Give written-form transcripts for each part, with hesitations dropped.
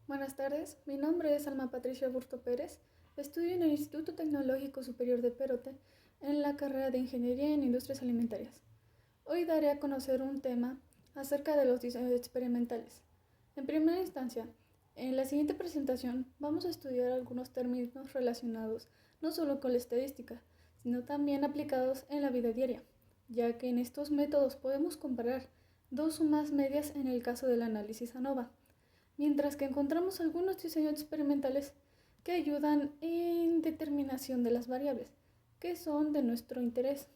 Buenas tardes, mi nombre es Alma Patricia Burto Pérez, estudio en el Instituto Tecnológico Superior de Perote en la carrera de Ingeniería en Industrias Alimentarias. Hoy daré a conocer un tema acerca de los diseños experimentales. En primera instancia, en la siguiente presentación vamos a estudiar algunos términos relacionados no solo con la estadística, sino también aplicados en la vida diaria, ya que en estos métodos podemos comparar dos o más medias en el caso del análisis ANOVA, mientras que encontramos algunos diseños experimentales que ayudan en determinación de las variables que son de nuestro interés,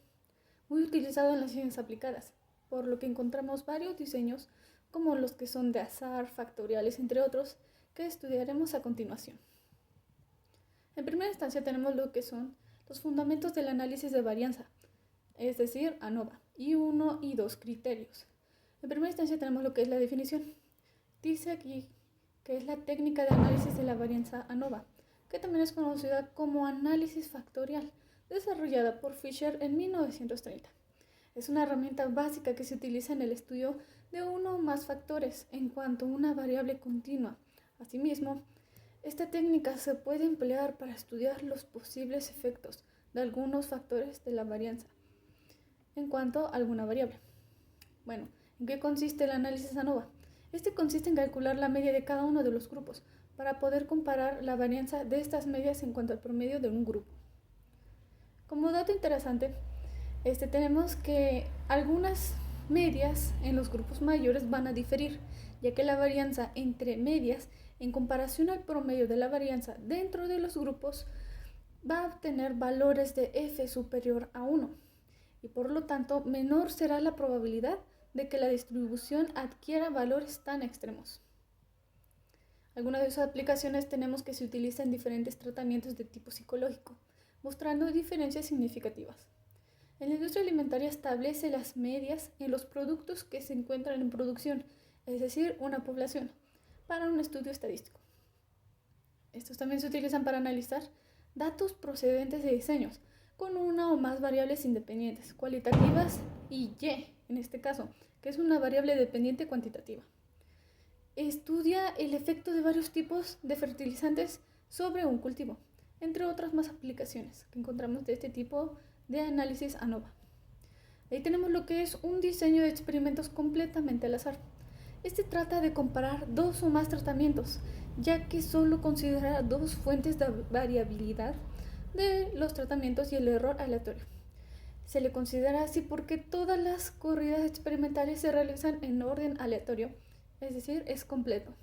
muy utilizado en las ciencias aplicadas, por lo que encontramos varios diseños como los que son de azar, factoriales, entre otros, que estudiaremos a continuación. En primera instancia tenemos lo que son los fundamentos del análisis de varianza, es decir, ANOVA, y 1 y 2 criterios. En primera instancia tenemos lo que es la definición. Dice aquí que es la técnica de análisis de la varianza ANOVA, que también es conocida como análisis factorial, desarrollada por Fisher en 1930. Es una herramienta básica que se utiliza en el estudio de uno o más factores en cuanto a una variable continua. Asimismo, esta técnica se puede emplear para estudiar los posibles efectos de algunos factores de la varianza en cuanto a alguna variable. Bueno, ¿en qué consiste el análisis ANOVA? Este consiste en calcular la media de cada uno de los grupos para poder comparar la varianza de estas medias en cuanto al promedio de un grupo. Como dato interesante, tenemos que algunas medias en los grupos mayores van a diferir, ya que la varianza entre medias en comparación al promedio de la varianza dentro de los grupos va a obtener valores de f superior a 1 y por lo tanto menor será la probabilidad de que la distribución adquiera valores tan extremos. Algunas de sus aplicaciones tenemos que se utiliza en diferentes tratamientos de tipo psicológico, mostrando diferencias significativas. En la industria alimentaria establece las medias en los productos que se encuentran en producción, es decir, una población, para un estudio estadístico. Estos también se utilizan para analizar datos procedentes de diseños, con una o más variables independientes, cualitativas y Y, en este caso, que es una variable dependiente cuantitativa. Estudia el efecto de varios tipos de fertilizantes sobre un cultivo, entre otras más aplicaciones que encontramos de este tipo de análisis ANOVA. Ahí tenemos lo que es un diseño de experimentos completamente al azar. Este trata de comparar dos o más tratamientos, ya que solo considera dos fuentes de variabilidad de los tratamientos y el error aleatorio. Se le considera así porque todas las corridas experimentales se realizan en orden aleatorio, es decir, es completo.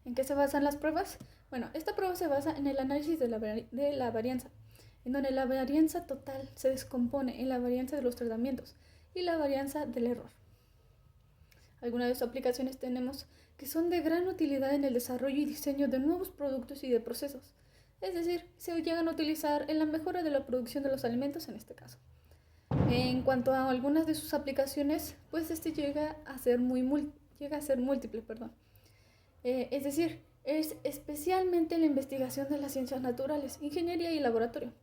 ¿En qué se basan las pruebas? Bueno, esta prueba se basa en el análisis de la varianza, en donde la varianza total se descompone en la varianza de los tratamientos y la varianza del error. Algunas de sus aplicaciones tenemos que son de gran utilidad en el desarrollo y diseño de nuevos productos y de procesos, es decir, se llegan a utilizar en la mejora de la producción de los alimentos en este caso. En cuanto a algunas de sus aplicaciones, pues llega a ser múltiple. Es decir, es especialmente la investigación de las ciencias naturales, ingeniería y laboratorio,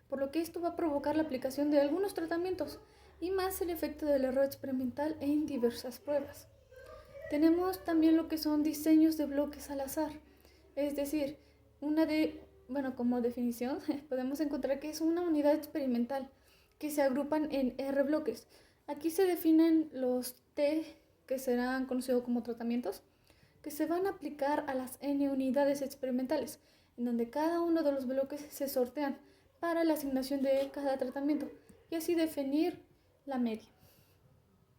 por lo que esto va a provocar la aplicación de algunos tratamientos y más el efecto del error experimental en diversas pruebas. Tenemos también lo que son diseños de bloques al azar, es decir, como definición podemos encontrar que es una unidad experimental que se agrupan en R bloques. Aquí se definen los T, que serán conocidos como tratamientos, que se van a aplicar a las N unidades experimentales, en donde cada uno de los bloques se sortean para la asignación de cada tratamiento y así definir la media.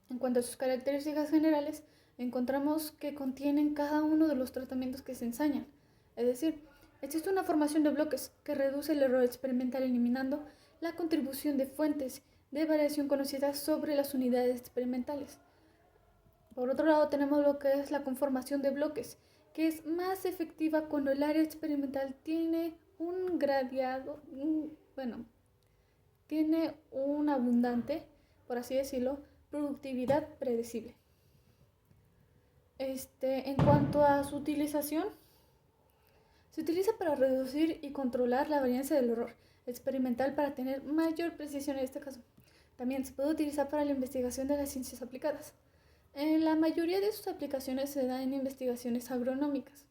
En cuanto a sus características generales, encontramos que contienen cada uno de los tratamientos que se ensayan, es decir, existe una formación de bloques que reduce el error experimental eliminando la contribución de fuentes de variación conocidas sobre las unidades experimentales. Por otro lado, tenemos lo que es la conformación de bloques, que es más efectiva cuando el área experimental tiene tiene un abundante, por así decirlo, productividad predecible. En cuanto a su utilización, se utiliza para reducir y controlar la varianza del error experimental para tener mayor precisión en este caso. También se puede utilizar para la investigación de las ciencias aplicadas. La mayoría de sus aplicaciones se dan en investigaciones agronómicas.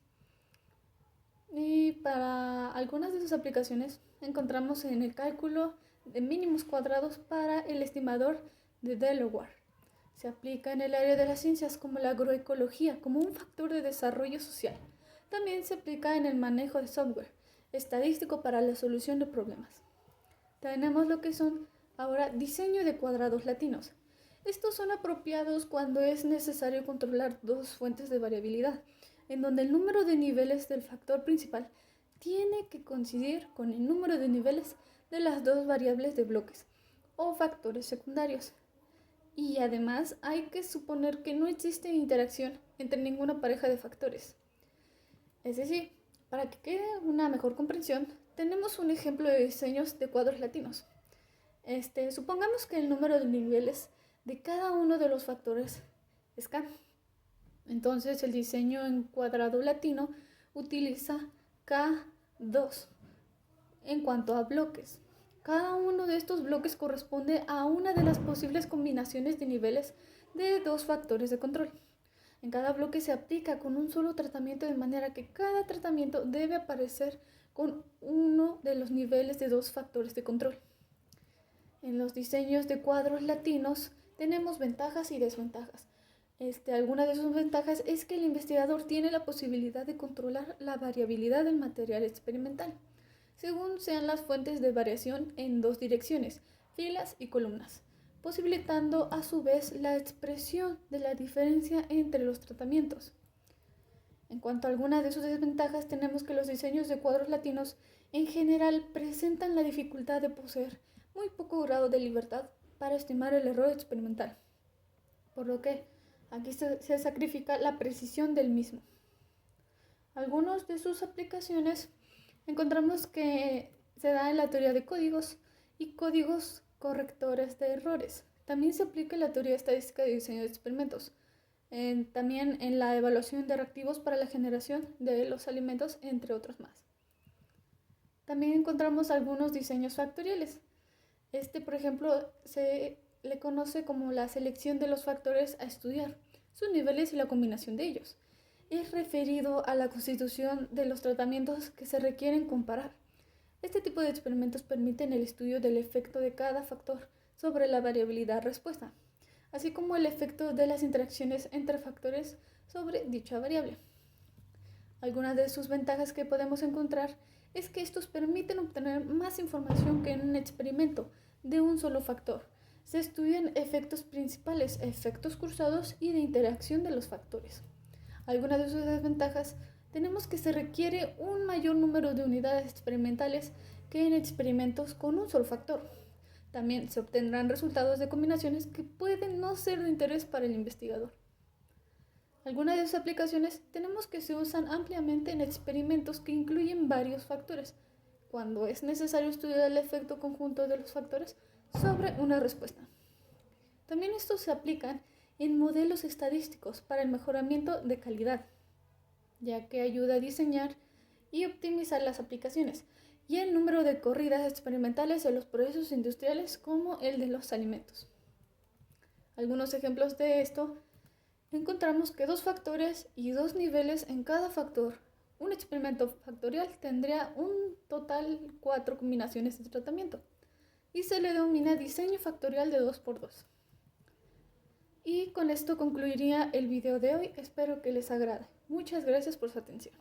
Y para algunas de sus aplicaciones encontramos en el cálculo de mínimos cuadrados para el estimador de Delaware. Se aplica en el área de las ciencias como la agroecología, como un factor de desarrollo social. También se aplica en el manejo de software estadístico para la solución de problemas. Tenemos lo que son ahora diseño de cuadrados latinos. Estos son apropiados cuando es necesario controlar dos fuentes de variabilidad, en donde el número de niveles del factor principal tiene que coincidir con el número de niveles de las dos variables de bloques o factores secundarios. Y además hay que suponer que no existe interacción entre ninguna pareja de factores. Es decir, para que quede una mejor comprensión, tenemos un ejemplo de diseños de cuadros latinos. Supongamos que el número de niveles de cada uno de los factores es k. Entonces el diseño en cuadrado latino utiliza K2 en cuanto a bloques. Cada uno de estos bloques corresponde a una de las posibles combinaciones de niveles de dos factores de control. En cada bloque se aplica con un solo tratamiento, de manera que cada tratamiento debe aparecer con uno de los niveles de dos factores de control. En los diseños de cuadros latinos tenemos ventajas y desventajas. Alguna de sus ventajas es que el investigador tiene la posibilidad de controlar la variabilidad del material experimental, según sean las fuentes de variación en dos direcciones, filas y columnas, posibilitando a su vez la expresión de la diferencia entre los tratamientos. En cuanto a algunas de sus desventajas, tenemos que los diseños de cuadros latinos en general presentan la dificultad de poseer muy poco grado de libertad para estimar el error experimental, por lo que aquí se sacrifica la precisión del mismo. Algunas de sus aplicaciones encontramos que se da en la teoría de códigos y códigos correctores de errores. También se aplica la teoría estadística de diseño de experimentos. También en la evaluación de reactivos para la generación de los alimentos, entre otros más. También encontramos algunos diseños factoriales. Por ejemplo, se le conoce como la selección de los factores a estudiar, sus niveles y la combinación de ellos. Es referido a la constitución de los tratamientos que se requieren comparar. Este tipo de experimentos permiten el estudio del efecto de cada factor sobre la variabilidad respuesta, así como el efecto de las interacciones entre factores sobre dicha variable. Algunas de sus ventajas que podemos encontrar es que estos permiten obtener más información que en un experimento de un solo factor. Se estudian efectos principales, efectos cruzados y de interacción de los factores. Algunas de sus desventajas tenemos que se requiere un mayor número de unidades experimentales que en experimentos con un solo factor. También se obtendrán resultados de combinaciones que pueden no ser de interés para el investigador. Algunas de sus aplicaciones tenemos que se usan ampliamente en experimentos que incluyen varios factores, cuando es necesario estudiar el efecto conjunto de los factores sobre una respuesta. También estos se aplican en modelos estadísticos para el mejoramiento de calidad, ya que ayuda a diseñar y optimizar las aplicaciones, y el número de corridas experimentales en los procesos industriales como el de los alimentos. Algunos ejemplos de esto: encontramos que dos factores y dos niveles en cada factor. Un experimento factorial tendría un total 4 combinaciones de tratamiento y se le denomina diseño factorial de 2x2. Y con esto concluiría el video de hoy. Espero que les agrade. Muchas gracias por su atención.